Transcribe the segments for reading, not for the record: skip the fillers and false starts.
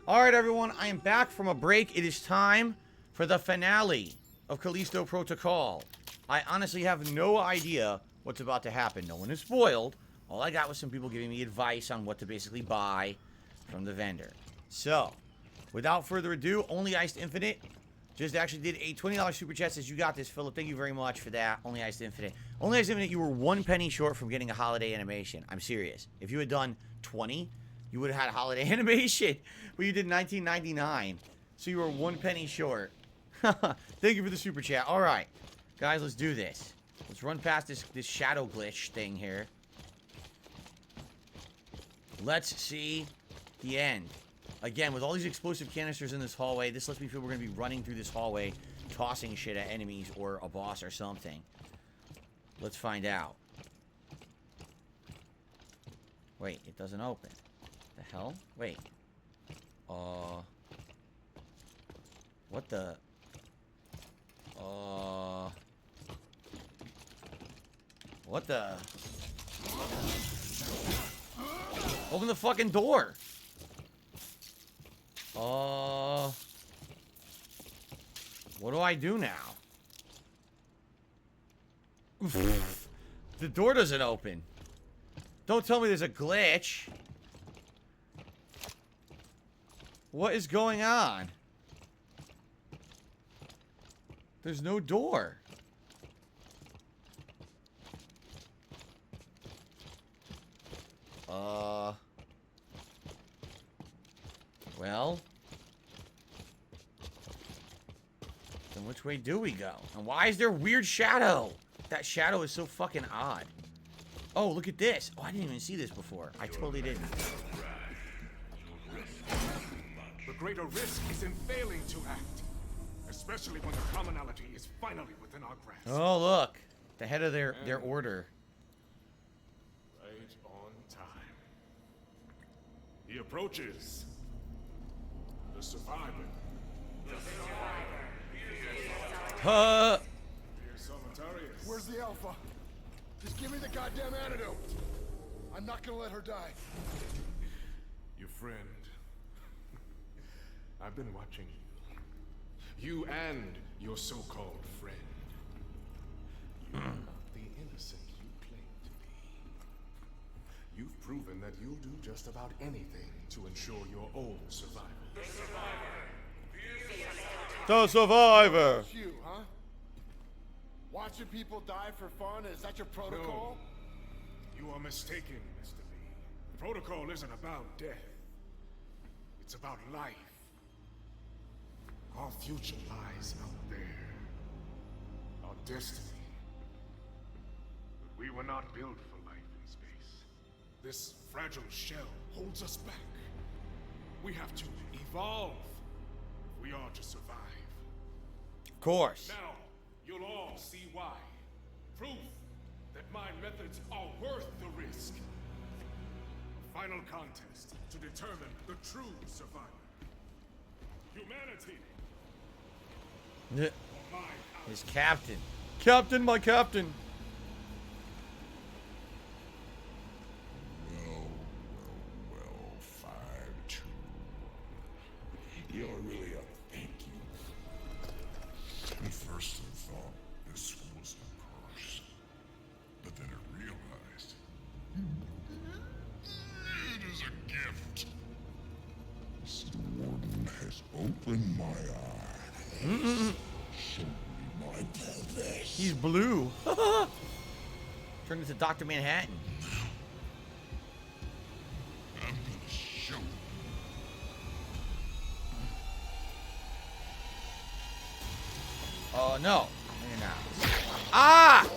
Alright, everyone, I am back from a break. It is time for the finale of Callisto Protocol. I honestly have no idea what's about to happen. No one is spoiled. All I got was some people giving me advice on what to basically buy from the vendor. So, without further ado, Only Iced Infinite just actually did a $20 super chat. Says, you got this, Philip. Thank you very much for that. Only Iced Infinite. Only Iced Infinite, you were 1 penny short from getting a holiday animation. I'm serious. If you had done 20, you would have had a holiday animation. But you did $19.99. So you were 1 penny short. Thank you for the super chat. Alright. Guys, let's do this. Let's run past this shadow glitch thing here. Let's see the end. Again, with all these explosive canisters in this hallway, this lets me feel we're going to be running through this hallway, tossing shit at enemies or a boss or something. Let's find out. Wait, it doesn't open. The hell? Wait. What the? What the? Open the fucking door. What do I do now? The door doesn't open. Don't tell me there's a glitch. What is going on? There's no door. Well. Then which way do we go? And why is there a weird shadow? That shadow is so fucking odd. Oh, look at this. Oh, I didn't even see this before. I totally didn't. The greater risk is in failing to act. Especially when the commonality is finally within our grasp. Oh, look. The head of their order. Right on time. He approaches. The survivor. Where's the alpha? Just give me the goddamn antidote. I'm not gonna let her die. Your friend. I've been watching you. You and your so-called friend. You're not the innocent you claim to be. You've proven that you'll do just about anything to ensure your own survival. The survivor. The survivor. You, huh? Watching people die for fun? Is that your protocol? No. You are mistaken, Mr. Lee. The protocol isn't about death. It's about life. Our future lies out there. Our destiny. But we were not built for life in space. This fragile shell holds us back. We have to evolve if we are to survive. Of course. Now, you'll all see why. Proof that my methods are worth the risk. A final contest to determine the true survivor. Humanity. His captain. Captain, my captain. Well, 5-2. You're really a thank you. At first I thought this was a curse, but then I realized it is a gift. This warden has opened my eyes. Show me my purpose. He's blue. Turned into Dr. Manhattan. I'm gonna show you. Oh, no. You're not. Ah!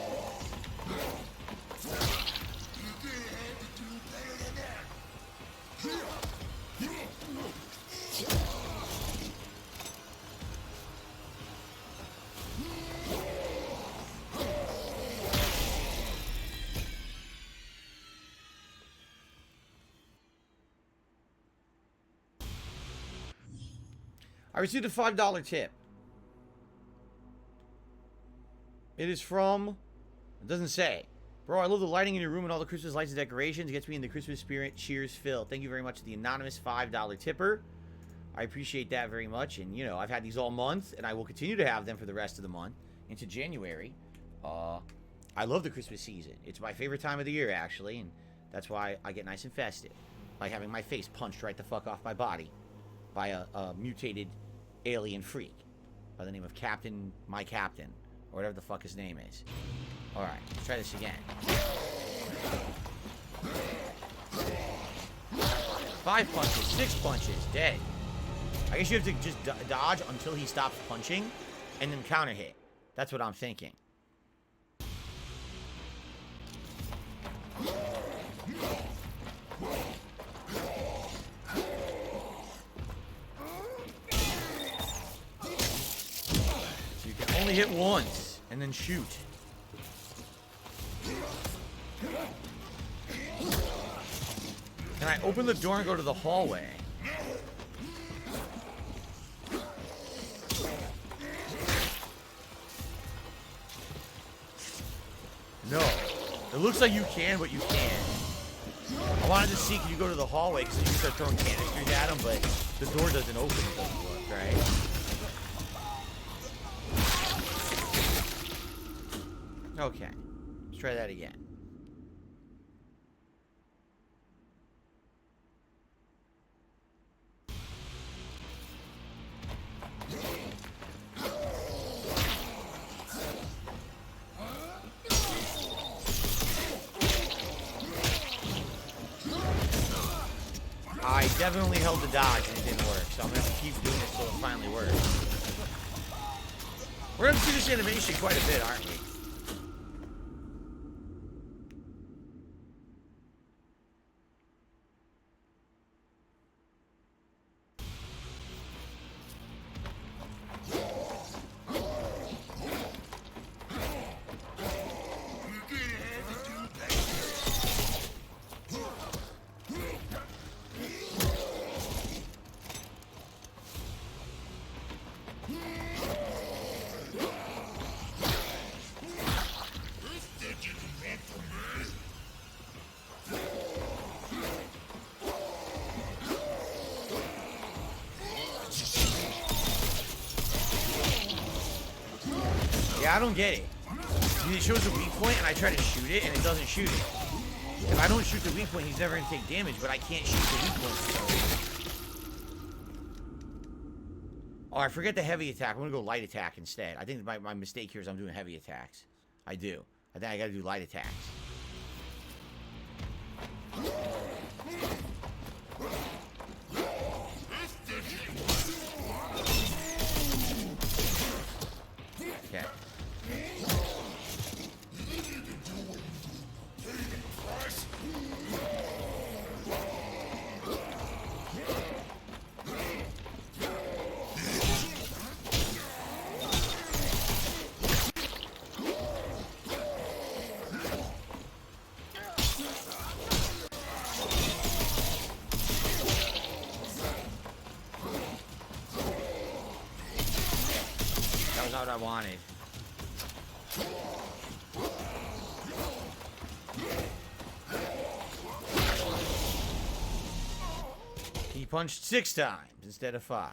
I received a $5 tip. It is from... It doesn't say. Bro, I love the lighting in your room and all the Christmas lights and decorations. It gets me in the Christmas spirit. Cheers, Phil. Thank you very much to the anonymous $5 tipper. I appreciate that very much. And, you know, I've had these all month, and I will continue to have them for the rest of the month into January. I love the Christmas season. It's my favorite time of the year, actually, and that's why I get nice and festive. Like having my face punched right the fuck off my body by a mutated alien freak by the name of my Captain, or whatever the fuck his name is. Alright, let's try this again. 5 punches, 6 punches, dead. I guess you have to just dodge until he stops punching, and then counter hit. That's what I'm thinking. So you can only hit once, and then shoot. Can I open the door and go to the hallway? No. It looks like you can, but you can't. I wanted to see, can you go to the hallway, because you can start throwing canisters at him, but the door doesn't open, it doesn't look, right? Okay. Let's try that again. I definitely held the dodge and it didn't work, so I'm gonna have to keep doing it until it finally works. We're gonna see this animation quite a bit, aren't we? Yeah, I don't get it. It shows a weak point and I try to shoot it and it doesn't shoot it. If I don't shoot the weak point, he's never going to take damage, but I can't shoot the weak point. Oh, I forget the heavy attack. I'm going to go light attack instead. I think my mistake here is I'm doing heavy attacks. I do. I think I got to do light attacks. Okay. That was not what I wanted. He punched 6 times instead of 5.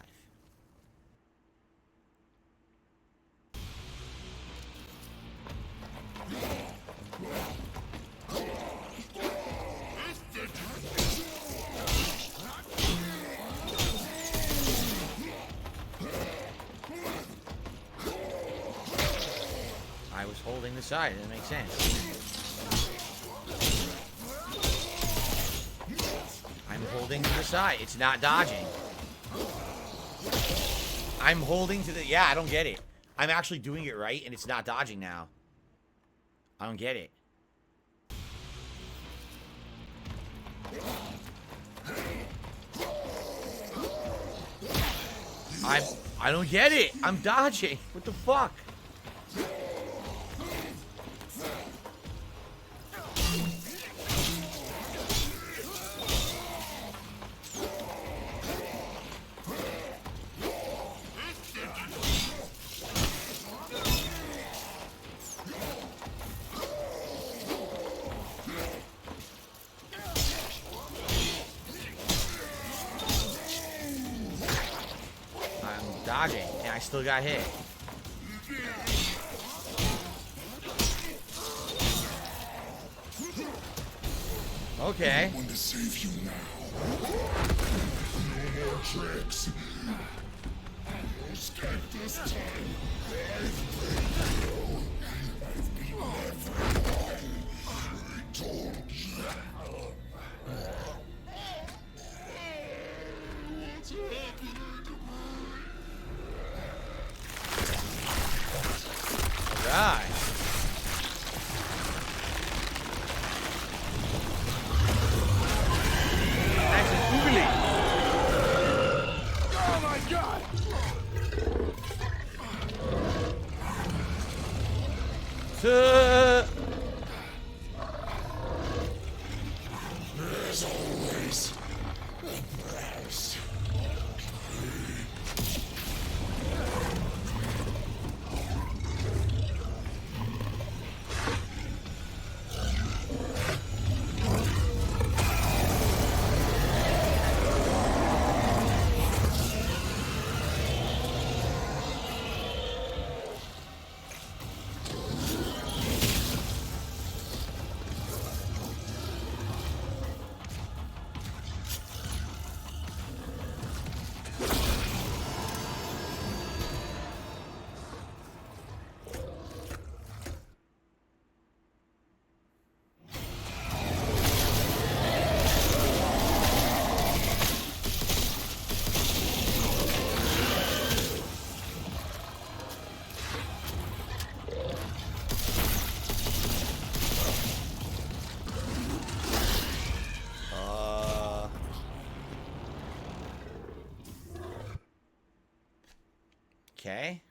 I was holding the side. It doesn't make sense. I'm holding to the side. It's not dodging. I'm holding to the... Yeah, I don't get it. I'm actually doing it right, and it's not dodging now. I don't get it. I don't get it. I'm dodging. What the fuck? Dodging, and I still got hit. Okay. I want to save you now. No more tricks. Escape this time. I've been everyone. I told you. What's happening to me? Alright. Nice and oogly. Oh my god! There's always a price. Okay.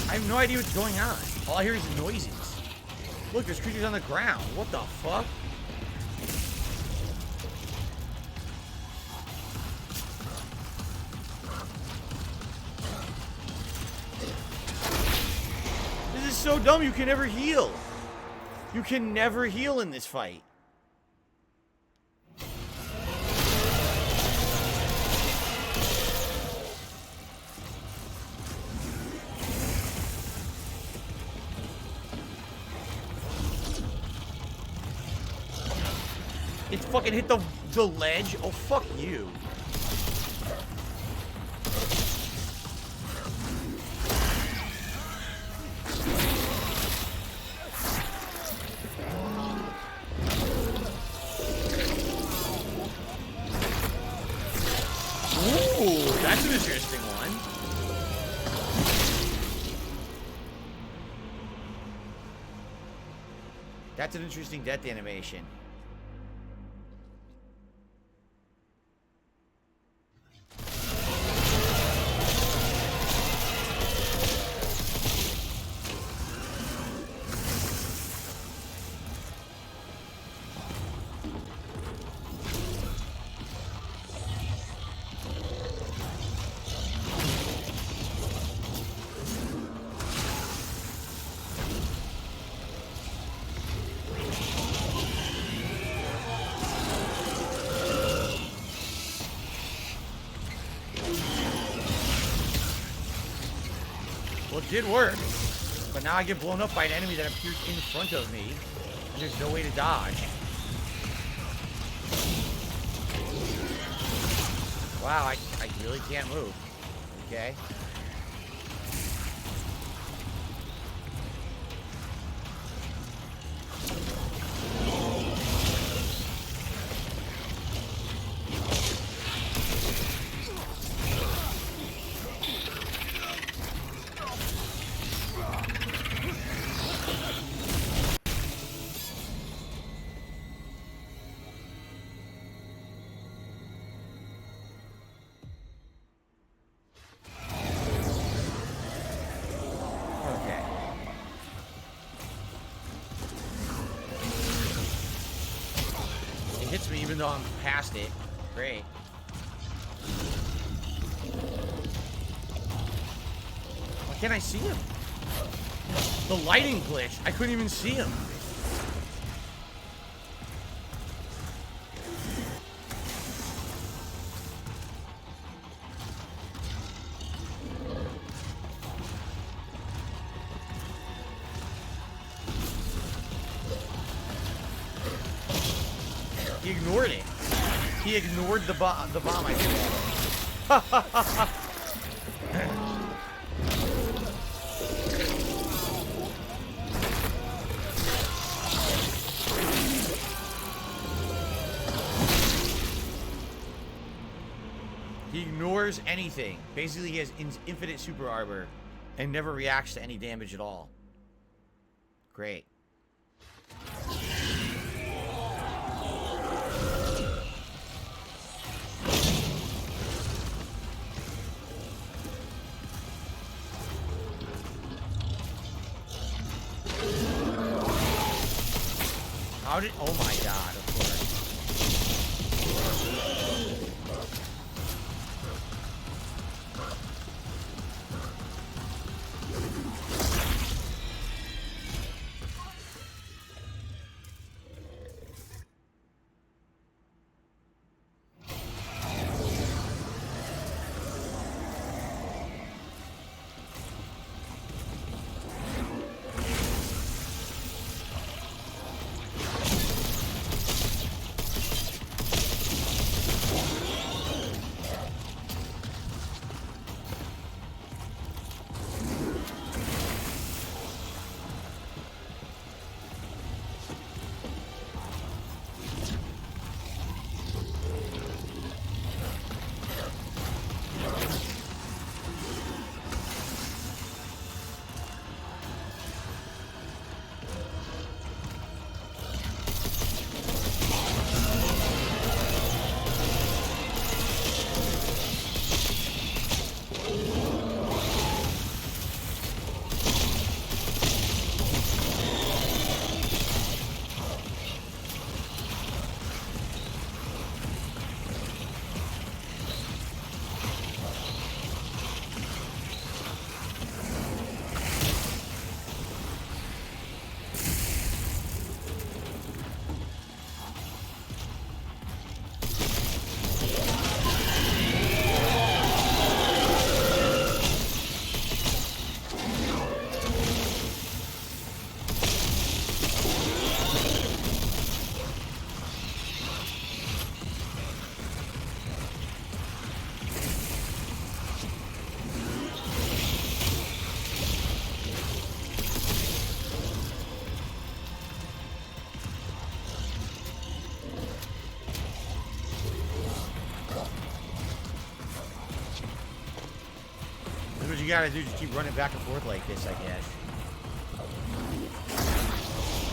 I have no idea what's going on. All I hear is noises. Look, there's creatures on the ground. What the fuck? This is so dumb, you can never heal. You can never heal in this fight. It's fucking hit the ledge. Oh, fuck you. Ooh, that's an interesting one. That's an interesting death animation. Well, it did work, but now I get blown up by an enemy that appears in front of me, and there's no way to dodge. Wow, I really can't move. Okay. Even though I'm past it. Great. Why can't I see him? The lighting glitch. I couldn't even see him. He ignored it. He ignored the bomb I threw. He ignores anything. Basically, he has infinite super armor and never reacts to any damage at all. Great. How did... Oh my god, of course. What you gotta do is keep running back and forth like this, I guess.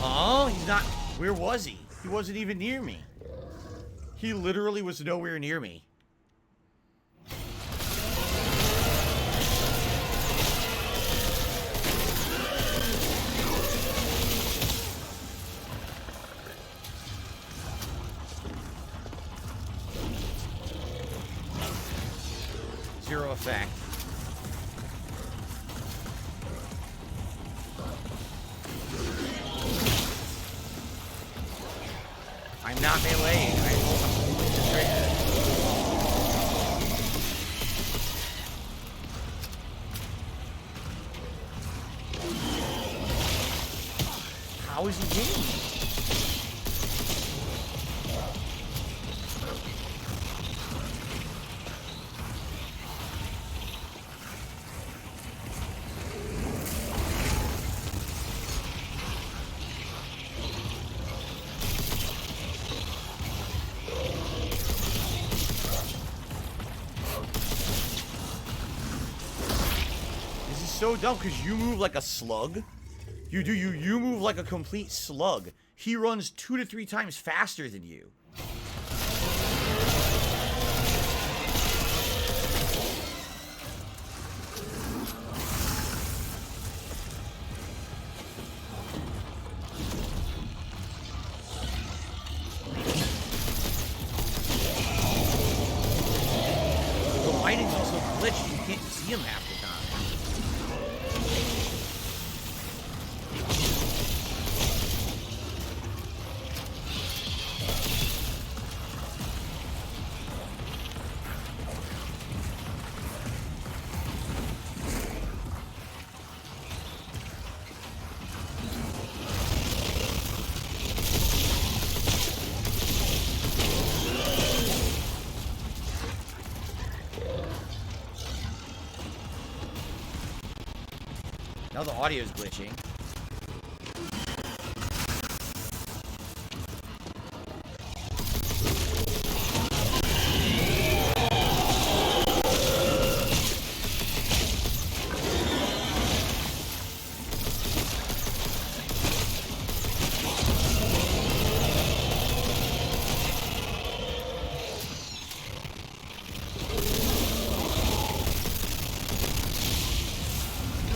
Oh, he's not... Where was he? He wasn't even near me. He literally was nowhere near me. Zero effect. I'm not meleeing. I'm holding the trigger. How is he hitting me? So dumb because you move like a slug. You move like a complete slug. He runs 2 to 3 times faster than you. Now the audio's glitching.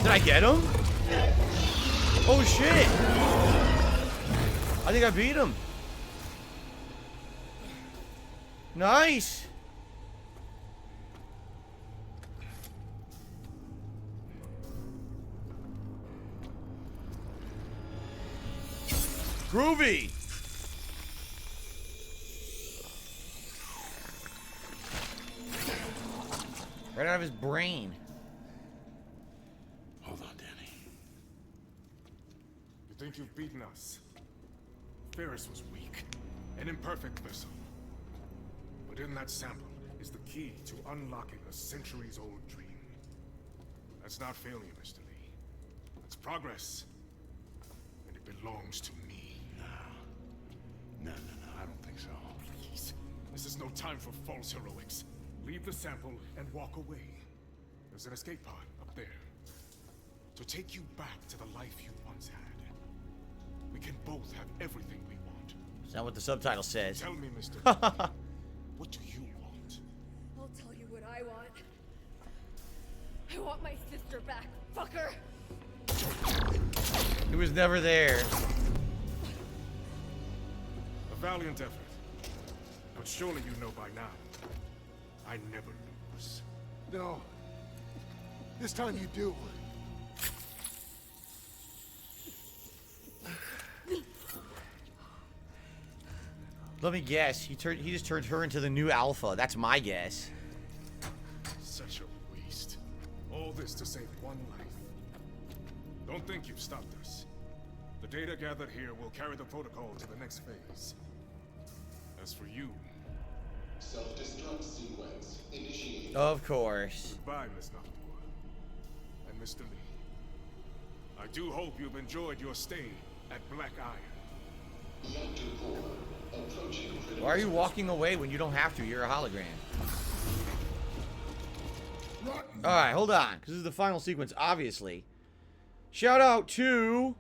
Did I get him? Oh shit! I think I beat him. Nice! Groovy! Right out of his brain. Hold on, Danny. You think you've beaten us? Ferris was weak, an imperfect vessel. But in that sample is the key to unlocking a centuries-old dream. That's not failure, Mr. Lee. That's progress. And it belongs to me. No, I don't think so. Please. This is no time for false heroics. Leave the sample and walk away. There's an escape pod up there. To take you back to the life you once had. We can both have everything we want. Is that what the subtitle says? Tell me, Mr. What do you want? I'll tell you what I want. I want my sister back, fucker! He was never there. A valiant effort. But surely you know by now, I never lose. No. This time you do. Let me guess. He just turned her into the new alpha. That's my guess. Such a waste. All this to save one life. Don't think you've stopped us. The data gathered here will carry the protocol to the next phase. As for you... Self-destruct sequence initiated. Of course. Goodbye, Miss Noctua. And Mr. Lee. I do hope you've enjoyed your stay at Black Iron. Reactor core approaching critical. Why are you walking away when you don't have to? You're a hologram. Alright, hold on. Because this is the final sequence, obviously. Shout out to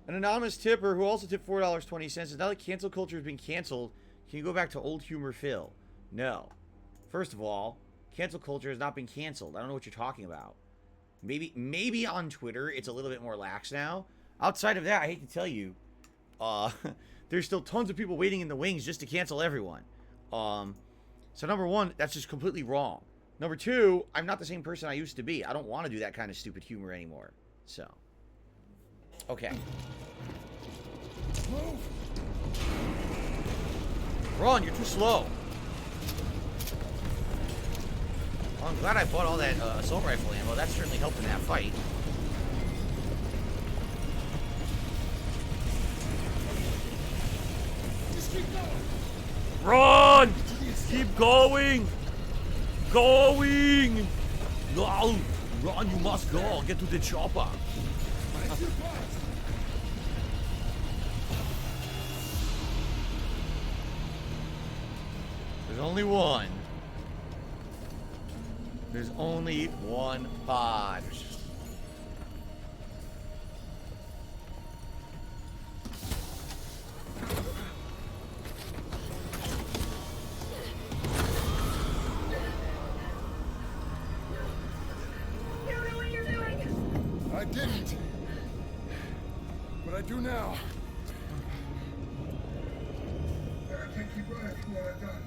an anonymous tipper who also tipped $4.20. Now that cancel culture has been canceled, can you go back to old humor Phil? No. First of all, cancel culture has not been canceled. I don't know what you're talking about. Maybe on Twitter it's a little bit more lax now. Outside of that, I hate to tell you, there's still tons of people waiting in the wings just to cancel everyone. So number one, that's just completely wrong. Number two, I'm not the same person I used to be. I don't want to do that kind of stupid humor anymore. So, okay. Move! Ron, you're too slow. Well, I'm glad I bought all that assault rifle ammo. That certainly helped in that fight. Just keep going! Run! Keep going! Going! No! Ron, you must go. Get to the chopper. There's only one. There's only one pod. You don't know what you're doing! I didn't. But I do now. I can't keep running from what I've done.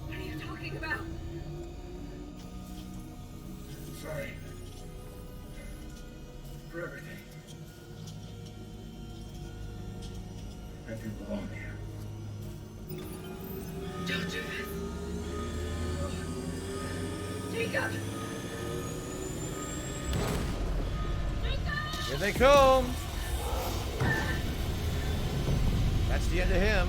What are you talking about? Sorry. For everything. I do belong here. Don't do this! Jacob! Here they come. That's the end of him.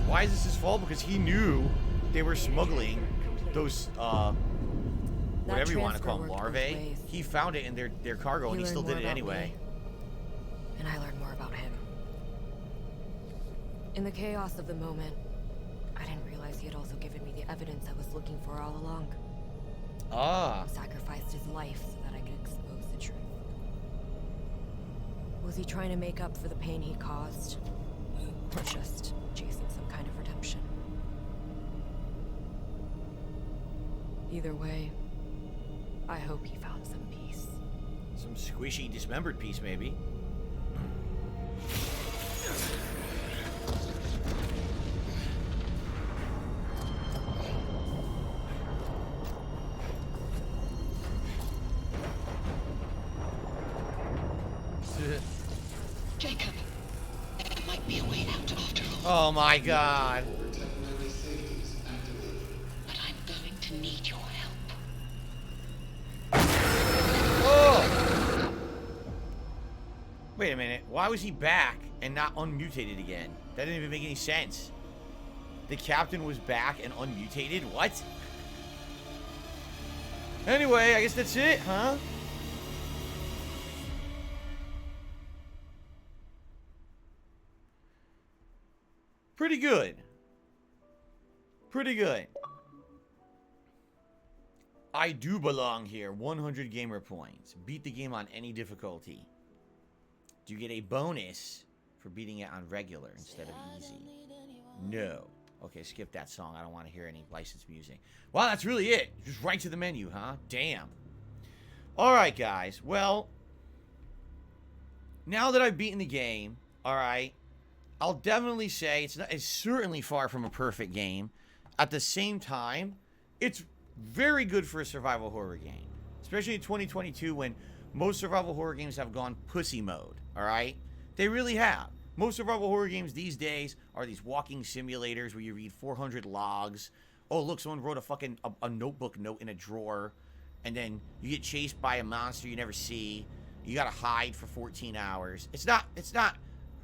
Why is this his fault? Because he knew they were smuggling those, whatever you want to call them, transfer worked both larvae. ways. He found it in their cargo, and he still did it anyway. And I learned more about him. In the chaos of the moment, I didn't realize he had also given me the evidence I was looking for all along. Ah. Sacrificed his life so that I could expose the truth. Was he trying to make up for the pain he caused? Or just chasing some kind of redemption? Either way, I hope he found some peace. Some squishy, dismembered piece, maybe. Jacob, there might be a way out after all. Oh my god. Temporary safeties activated. But I'm going to need your help. Oh! Wait a minute. Why was he back and not unmutated again? That didn't even make any sense. The captain was back and unmutated? What? Anyway, I guess that's it, huh? Pretty good. Pretty good. I do belong here. 100 gamer points. Beat the game on any difficulty. Do you get a bonus for beating it on regular instead of easy? No. Okay, skip that song. I don't want to hear any licensed music. Well, that's really it. Just right to the menu, huh? Damn. Alright, guys. Well, now that I've beaten the game, alright, I'll definitely say it's certainly far from a perfect game. At the same time, it's very good for a survival horror game. Especially in 2022 when most survival horror games have gone pussy mode, alright? They really have. Most survival horror games these days are these walking simulators where you read 400 logs. Oh, look, someone wrote a notebook note in a drawer. And then you get chased by a monster you never see. You gotta hide for 14 hours. It's not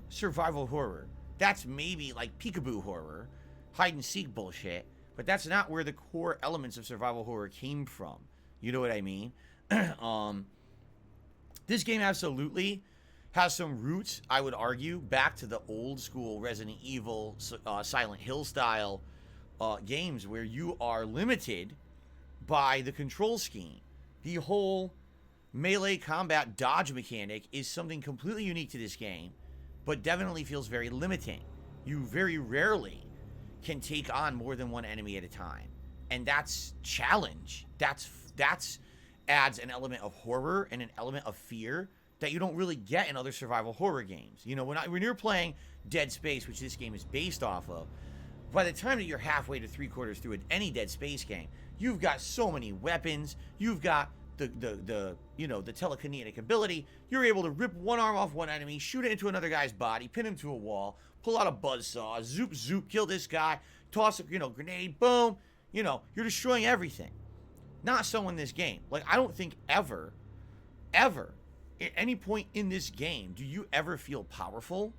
survival horror. That's maybe like peekaboo horror, hide and seek bullshit, but that's not where the core elements of survival horror came from. You know what I mean? This game absolutely has some roots, I would argue, back to the old school Resident Evil, Silent Hill style games where you are limited by the control scheme. The whole melee combat dodge mechanic is something completely unique to this game, but definitely feels very limiting. You very rarely can take on more than one enemy at a time. And that's challenge. That's adds an element of horror and an element of fear that you don't really get in other survival horror games. You know, when you're playing Dead Space, which this game is based off of, by the time that you're halfway to 3/4 through any Dead Space game, you've got so many weapons, you've got the telekinetic ability. You're able to rip one arm off one enemy, shoot it into another guy's body, pin him to a wall, pull out a buzzsaw, zoop zoop, kill this guy, toss a grenade, boom. You're destroying everything. Not so in this game. Like, I don't think ever, at any point in this game, do you ever feel powerful?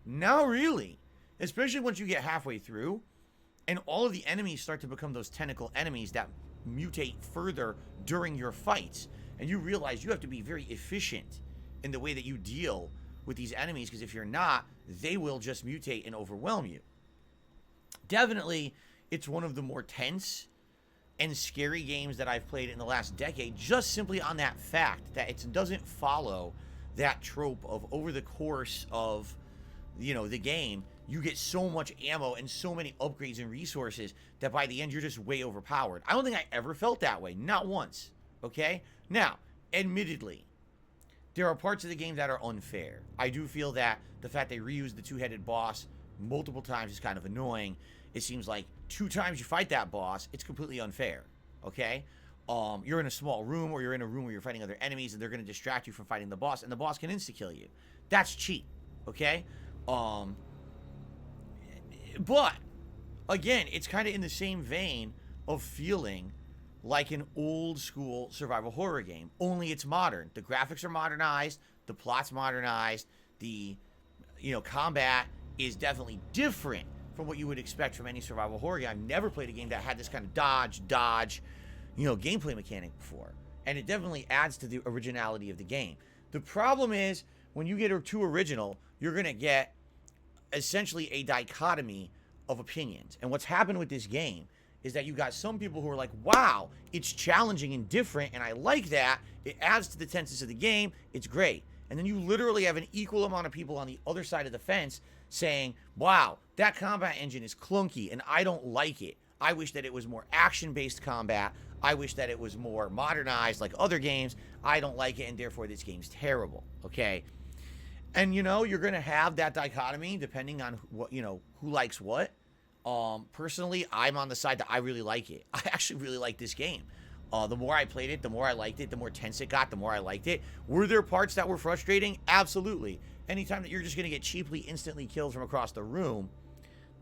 Not really. Especially once you get halfway through, and all of the enemies start to become those tentacle enemies that mutate further during your fights, and you realize you have to be very efficient in the way that you deal with these enemies, because if you're not, they will just mutate and overwhelm you. Definitely, it's one of the more tense and scary games that I've played in the last decade, just simply on that fact that it doesn't follow that trope of over the course of the game, you get so much ammo and so many upgrades and resources that by the end you're just way overpowered. I don't think I ever felt that way, not once. Okay? Now, admittedly, there are parts of the game that are unfair. I do feel that the fact they reused the two-headed boss multiple times is kind of annoying. It seems like 2 times you fight that boss, it's completely unfair. Okay? You're in a small room, or you're in a room where you're fighting other enemies, and they're going to distract you from fighting the boss, and the boss can insta-kill you. That's cheap. Okay? But, again, it's kind of in the same vein of feeling like an old school survival horror game, only it's modern. The graphics are modernized, the plot's modernized, the combat is definitely different from what you would expect from any survival horror game. I've never played a game that had this kind of dodge, gameplay mechanic before. And it definitely adds to the originality of the game. The problem is, when you get too original, you're going to get essentially a dichotomy of opinions. And what's happened with this game is that you got some people who are like, wow, it's challenging and different, and I like that. It adds to the tenseness of the game. It's great. And then you literally have an equal amount of people on the other side of the fence saying, wow, that combat engine is clunky, and I don't like it. I wish that it was more action-based combat. I wish that it was more modernized like other games. I don't like it, and therefore this game's terrible, okay? And, you're going to have that dichotomy depending on what, who likes what. Personally, I'm on the side that I really like it. I actually really like this game. The more I played it, the more I liked it, the more tense it got, the more I liked it. Were there parts that were frustrating? Absolutely. Anytime that you're just going to get cheaply, instantly killed from across the room,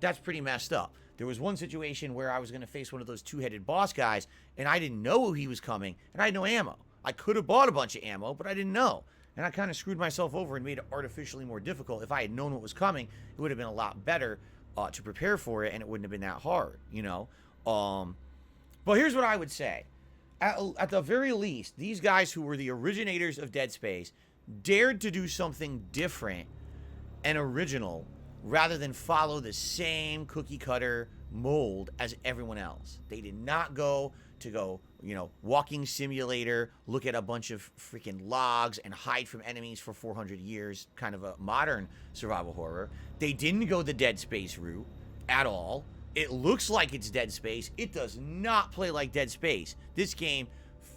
that's pretty messed up. There was one situation where I was going to face one of those two-headed boss guys, and I didn't know he was coming, and I had no ammo. I could have bought a bunch of ammo, but I didn't know. And I kind of screwed myself over and made it artificially more difficult. If I had known what was coming, it would have been a lot better to prepare for it, and it wouldn't have been that hard, But here's what I would say. At the very least, these guys who were the originators of Dead Space dared to do something different and original rather than follow the same cookie cutter mold as everyone else. They did not go, walking simulator, look at a bunch of freaking logs and hide from enemies for 400 years, kind of a modern survival horror. They didn't go the Dead Space route at all. It looks like it's Dead Space. It does not play like Dead Space. This game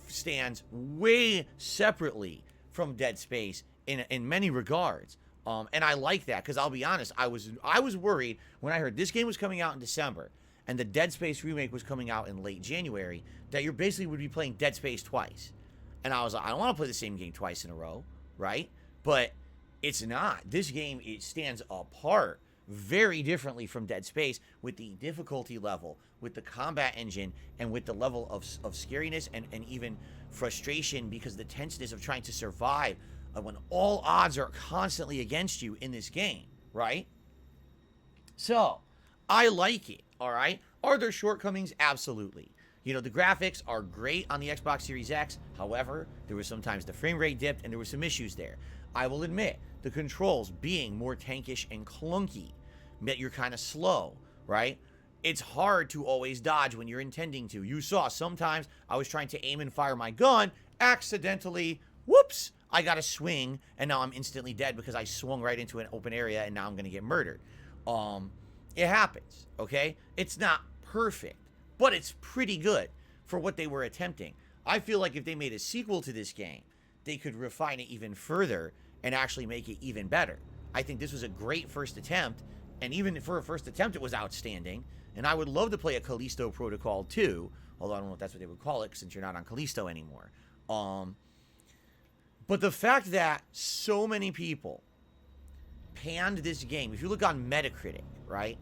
stands way separately from Dead Space in many regards. And I like that, because I'll be honest, I was worried when I heard this game was coming out in December and the Dead Space remake was coming out in late January, that you basically would be playing Dead Space twice. And I was like, I don't want to play the same game twice in a row, right? But it's not. This game, it stands apart very differently from Dead Space, with the difficulty level, with the combat engine, and with the level of scariness and even frustration because of the tenseness of trying to survive when all odds are constantly against you in this game, right? So, I like it, all right? Are there shortcomings? Absolutely. The graphics are great on the Xbox Series X. However, there was sometimes the frame rate dipped and there were some issues there. I will admit, the controls being more tankish and clunky meant you're kind of slow, right? It's hard to always dodge when you're intending to. You saw sometimes I was trying to aim and fire my gun, accidentally, whoops, I got a swing, and now I'm instantly dead because I swung right into an open area, and now I'm going to get murdered. It happens, okay? It's not perfect, but it's pretty good for what they were attempting. I feel like if they made a sequel to this game, they could refine it even further and actually make it even better. I think this was a great first attempt, and even for a first attempt, it was outstanding. And I would love to play a Callisto Protocol 2, although I don't know if that's what they would call it, since you're not on Callisto anymore. But the fact that so many people panned this game, if you look on Metacritic, right,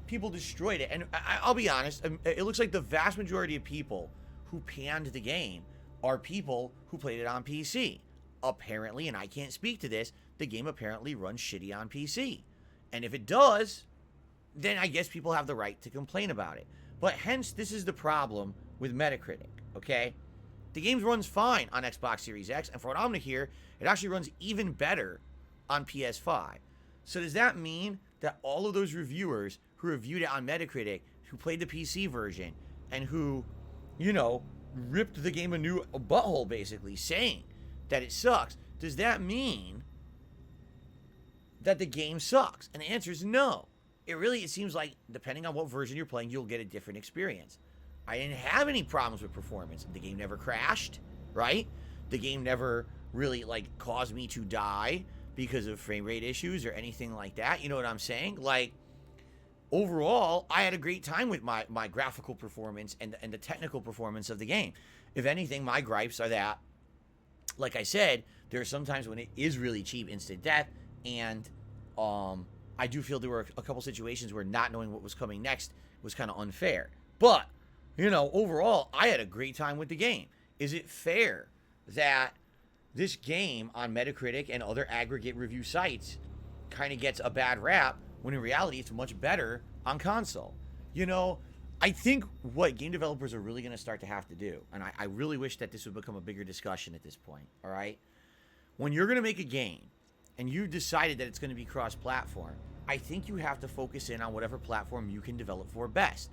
people destroyed it. And I'll be honest, it looks like the vast majority of people who panned the game are people who played it on PC. Apparently, and I can't speak to this, the game apparently runs shitty on PC. And if it does, then I guess people have the right to complain about it. But hence, this is the problem with Metacritic, okay? The game runs fine on Xbox Series X, and for what I'm going to hear, it actually runs even better on PS5. So does that mean that all of those reviewers who reviewed it on Metacritic, who played the PC version, and who, ripped the game a new butthole, basically, saying that it sucks, does that mean that the game sucks? And the answer is no. It seems like, depending on what version you're playing, you'll get a different experience. I didn't have any problems with performance. The game never crashed, right? The game never really, caused me to die because of frame rate issues or anything like that. You know what I'm saying? Overall, I had a great time with my graphical performance and the technical performance of the game. If anything, my gripes are that, like I said, there are some times when it is really cheap instant death, and I do feel there were a couple situations where not knowing what was coming next was kind of unfair. But, overall, I had a great time with the game. Is it fair that this game on Metacritic and other aggregate review sites kind of gets a bad rap when in reality it's much better on console? I think what game developers are really going to start to have to do, and I really wish that this would become a bigger discussion at this point, all right? When you're going to make a game and you decided that it's going to be cross-platform, I think you have to focus in on whatever platform you can develop for best.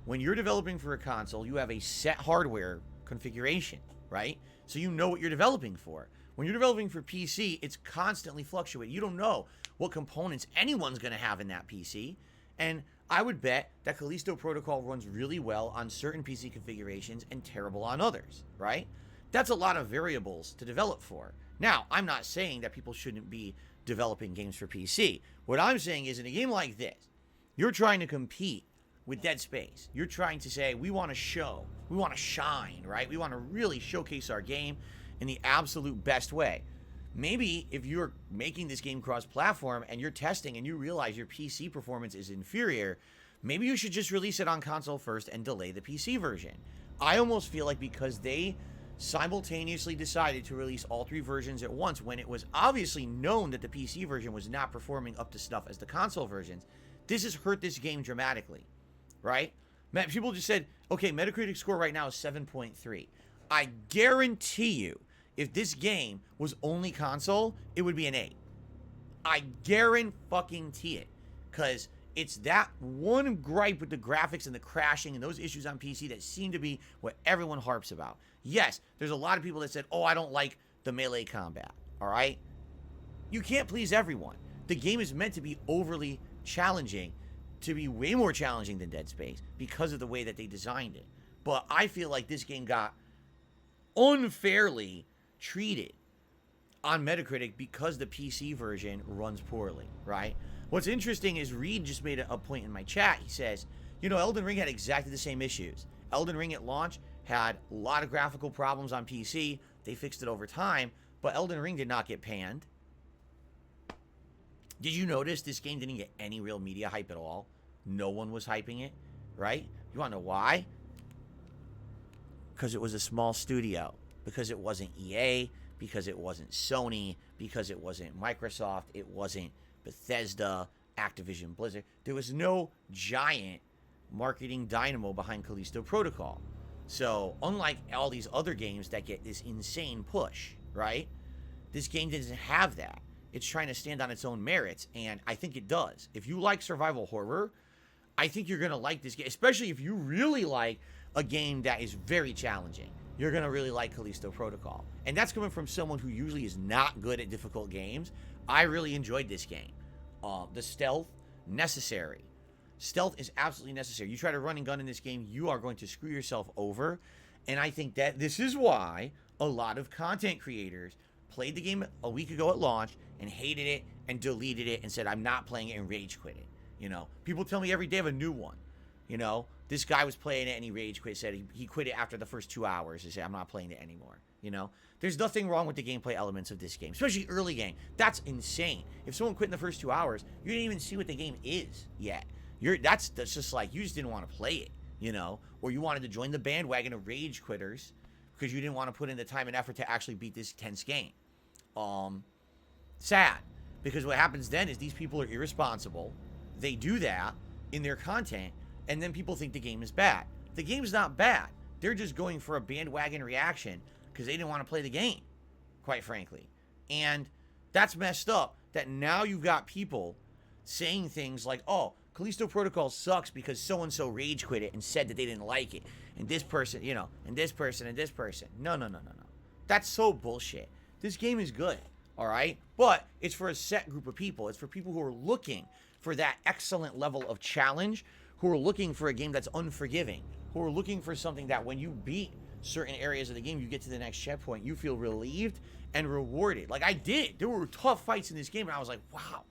When you're developing for a console, you have a set hardware configuration, right? So you know what you're developing for. When you're developing for PC, it's constantly fluctuating. You don't know what components anyone's going to have in that PC. And I would bet that Callisto Protocol runs really well on certain PC configurations and terrible on others, right? That's a lot of variables to develop for. Now, I'm not saying that people shouldn't be developing games for PC. What I'm saying is, in a game like this, you're trying to compete with Dead Space. You're trying to say, we want to show, we want to shine, right? We want to really showcase our game in the absolute best way. Maybe if you're making this game cross-platform and you're testing and you realize your PC performance is inferior, maybe you should just release it on console first and delay the PC version. I almost feel like because they simultaneously decided to release all 3 versions at once when it was obviously known that the PC version was not performing up to snuff as the console versions, this has hurt this game dramatically, right? People just said, okay, Metacritic score right now is 7.3. I guarantee you, if this game was only console, it would be an 8. I guarantee it. Because it's that one gripe with the graphics and the crashing and those issues on PC that seem to be what everyone harps about. Yes, there's a lot of people that said, oh, I don't like the melee combat. All right? You can't please everyone. The game is meant to be overly challenging, to be way more challenging than Dead Space because of the way that they designed it. But I feel like this game got unfairly treated on Metacritic because the PC version runs poorly, right? What's interesting is Reed just made a point in my chat. He says, you know, Elden Ring had exactly the same issues. Elden Ring at launch had a lot of graphical problems on PC. They fixed it over time, but Elden Ring did not get panned. Did you notice this game didn't get any real media hype at all? No one was hyping it, right? You want to know why? Because it was a small studio. Because it wasn't EA, because it wasn't Sony, because it wasn't Microsoft, it wasn't Bethesda, Activision Blizzard. There was no giant marketing dynamo behind Callisto Protocol. So, unlike all these other games that get this insane push, right? This game doesn't have that. It's trying to stand on its own merits, and I think it does. If you like survival horror, I think you're going to like this game, especially if you really like a game that is very challenging. You're going to really like Callisto Protocol. And that's coming from someone who usually is not good at difficult games. I really enjoyed this game. The stealth, necessary. Stealth is absolutely necessary. You try to run and gun in this game, you are going to screw yourself over. And I think that this is why a lot of content creators played the game a week ago at launch and hated it and deleted it and said, I'm not playing it, and rage quit it. You know, people tell me every day of a new one. You know, this guy was playing it and he rage quit, said he quit it after the first 2 hours. He said, I'm not playing it anymore. You know, there's nothing wrong with the gameplay elements of this game, especially early game. That's insane. If someone quit in the first 2 hours, you didn't even see what the game is yet. That's just like, you just didn't want to play it, you know, or you wanted to join the bandwagon of rage quitters because you didn't want to put in the time and effort to actually beat this tense game. Sad, because what happens then is these people are irresponsible. They do that in their content, and then people think the game is bad. The game's not bad. They're just going for a bandwagon reaction because they didn't want to play the game, quite frankly. And that's messed up, that now you've got people saying things like, oh, Callisto Protocol sucks because so-and-so rage quit it and said that they didn't like it. And this person, you know, and this person and this person. No. That's so bullshit. This game is good, all right? But it's for a set group of people. It's for people who are looking for that excellent level of challenge, who are looking for a game that's unforgiving, who are looking for something that when you beat certain areas of the game, you get to the next checkpoint, you feel relieved and rewarded. Like I did. There were tough fights in this game, and I was like, wow,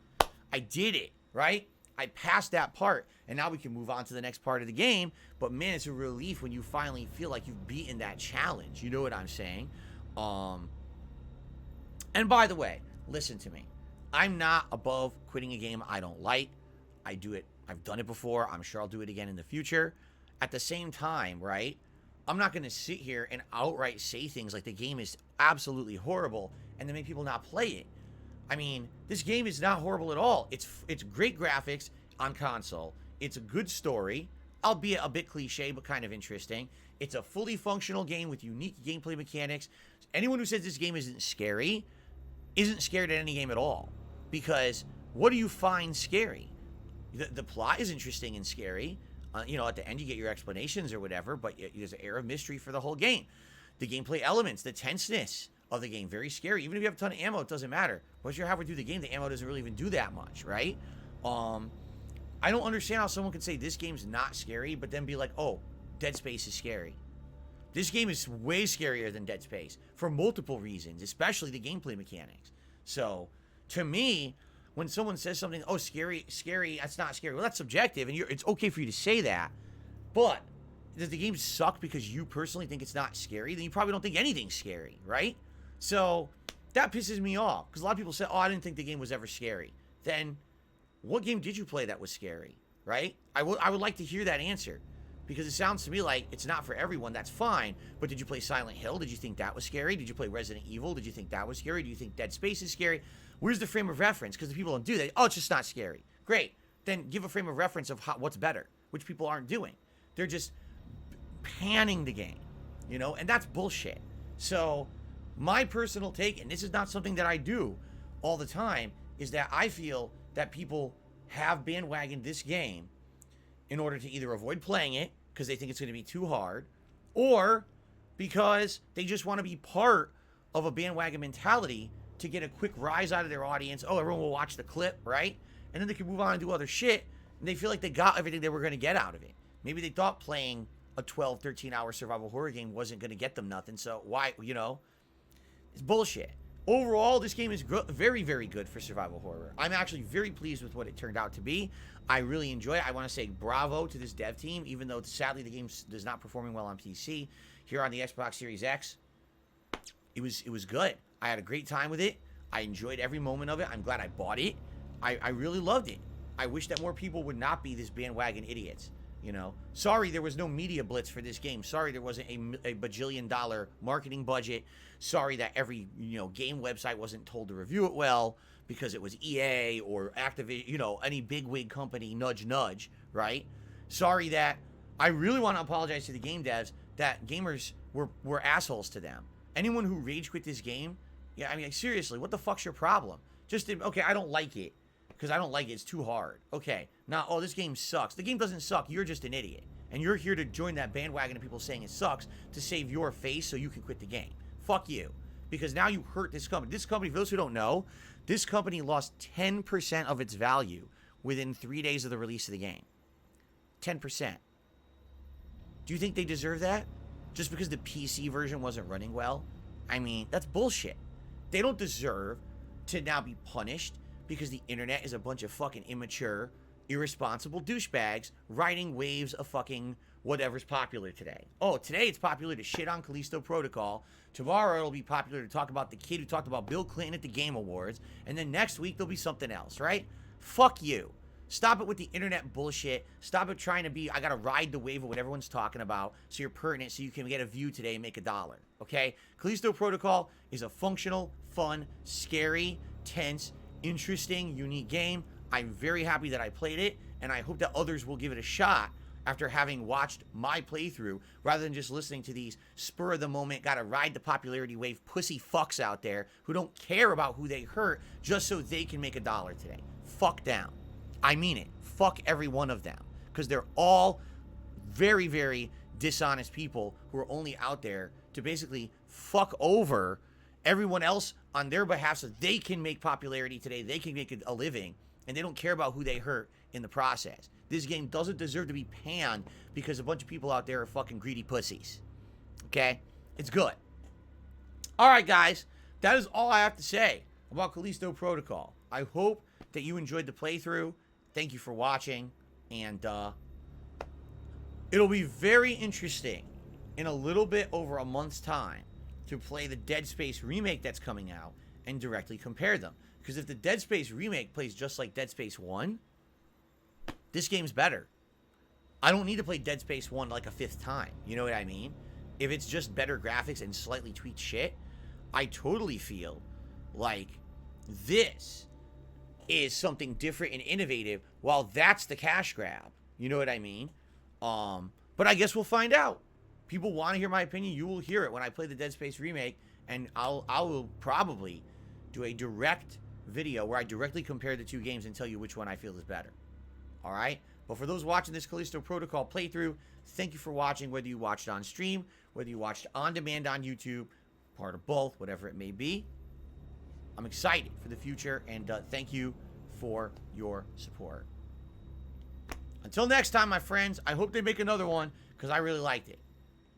I did it, right? I passed that part, and now we can move on to the next part of the game. But man, it's a relief when you finally feel like you've beaten that challenge. You know what I'm saying? And by the way, listen to me. I'm not above quitting a game I don't like. I do it. I've done it before. I'm sure I'll do it again in the future. At the same time, right? I'm not going to sit here and outright say things like the game is absolutely horrible and then make people not play it. I mean, this game is not horrible at all. It's great graphics on console. It's a good story. albeit a bit cliche, but kind of interesting. It's a fully functional game with unique gameplay mechanics. Anyone who says this game isn't scared at any game at all. Because what do you find scary? The plot is interesting and scary. You know, at the end you get your explanations or whatever, but there's an air of mystery for the whole game. The gameplay elements, the tenseness of the game, very scary. Even if you have a ton of ammo, it doesn't matter. Once you're halfway through the game, the ammo doesn't really even do that much, right? I don't understand how someone can say this game's not scary, but then be like, oh, Dead Space is scary. This game is way scarier than Dead Space for multiple reasons, especially the gameplay mechanics. So, to me, when someone says something, oh, scary, that's not scary. Well, that's subjective, and it's okay for you to say that. But does the game suck because you personally think it's not scary? Then you probably don't think anything's scary, right? So that pisses me off because a lot of people say, oh, I didn't think the game was ever scary. Then what game did you play that was scary, right? I would like to hear that answer because it sounds to me like it's not for everyone. That's fine. But did you play Silent Hill? Did you think that was scary? Did you play Resident Evil? Did you think that was scary? Do you think Dead Space is scary? Where's the frame of reference? Because the people don't do that. Oh, it's just not scary. Great. Then give a frame of reference of what's better, which people aren't doing. They're just panning the game, you know, and that's bullshit. So my personal take, and this is not something that I do all the time, is that I feel that people have bandwagoned this game in order to either avoid playing it because they think it's going to be too hard, or because they just want to be part of a bandwagon mentality to get a quick rise out of their audience. Oh, everyone will watch the clip, right? And then they can move on and do other shit, and they feel like they got everything they were going to get out of it. Maybe they thought playing a 12, 13-hour survival horror game wasn't going to get them nothing, so why, you know? It's bullshit. Overall, this game is very, very good for survival horror. I'm actually very pleased with what it turned out to be. I really enjoy it. I want to say bravo to this dev team, even though sadly the game is not performing well on PC. Here on the Xbox Series X, it was good. I had a great time with it. I enjoyed every moment of it. I'm glad I bought it. I really loved it. I wish that more people would not be this bandwagon idiots. You know, sorry there was no media blitz for this game. Sorry there wasn't a bajillion-dollar marketing budget. Sorry that every, you know, game website wasn't told to review it well because it was EA or Activision, you know, any bigwig company, nudge, nudge, right? Sorry that I really want to apologize to the game devs that gamers were assholes to them. Anyone who rage quit this game, yeah, I mean, like, seriously, what the fuck's your problem? Just, okay, I don't like it. Because I don't like it. It's too hard. Okay. Now, oh, this game sucks. The game doesn't suck. You're just an idiot. And you're here to join that bandwagon of people saying it sucks to save your face so you can quit the game. Fuck you. Because now you hurt this company. This company, for those who don't know, this company lost 10% of its value within 3 days of the release of the game. 10%. Do you think they deserve that? Just because the PC version wasn't running well? I mean, that's bullshit. They don't deserve to now be punished because the internet is a bunch of fucking immature, irresponsible douchebags riding waves of fucking whatever's popular today. Oh, today it's popular to shit on Callisto Protocol. Tomorrow it'll be popular to talk about the kid who talked about Bill Clinton at the Game Awards. And then next week there'll be something else, right? Fuck you. Stop it with the internet bullshit. Stop it trying to be, I gotta ride the wave of what everyone's talking about so you're pertinent so you can get a view today and make $1, okay? Callisto Protocol is a functional, fun, scary, tense, interesting, unique game. I'm very happy that I played it, and I hope that others will give it a shot after having watched my playthrough rather than just listening to these spur-of-the-moment, gotta ride the popularity wave pussy fucks out there who don't care about who they hurt just so they can make $1 today. Fuck down. I mean it. Fuck every one of them. Because they're all very, very dishonest people who are only out there to basically fuck over everyone else on their behalf so they can make popularity today, they can make a living, and they don't care about who they hurt in the process. This game doesn't deserve to be panned because a bunch of people out there are fucking greedy pussies. Okay? It's good. Alright, guys. That is all I have to say about Callisto Protocol. I hope that you enjoyed the playthrough. Thank you for watching, and it'll be very interesting in a little bit over a month's time to play the Dead Space remake that's coming out and directly compare them. Because if the Dead Space remake plays just like Dead Space 1, this game's better. I don't need to play Dead Space 1 like a 5th time. You know what I mean? If it's just better graphics and slightly tweaked shit, I totally feel like this is something different and innovative while that's the cash grab. You know what I mean? But I guess we'll find out. People want to hear my opinion. You will hear it when I play the Dead Space remake, and I will probably do a direct video where I directly compare the two games and tell you which one I feel is better. All right? But for those watching this Callisto Protocol playthrough, thank you for watching, whether you watched on stream, whether you watched on demand on YouTube, part of both, whatever it may be. I'm excited for the future, and thank you for your support. Until next time, my friends, I hope they make another one, because I really liked it.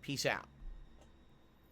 Peace out.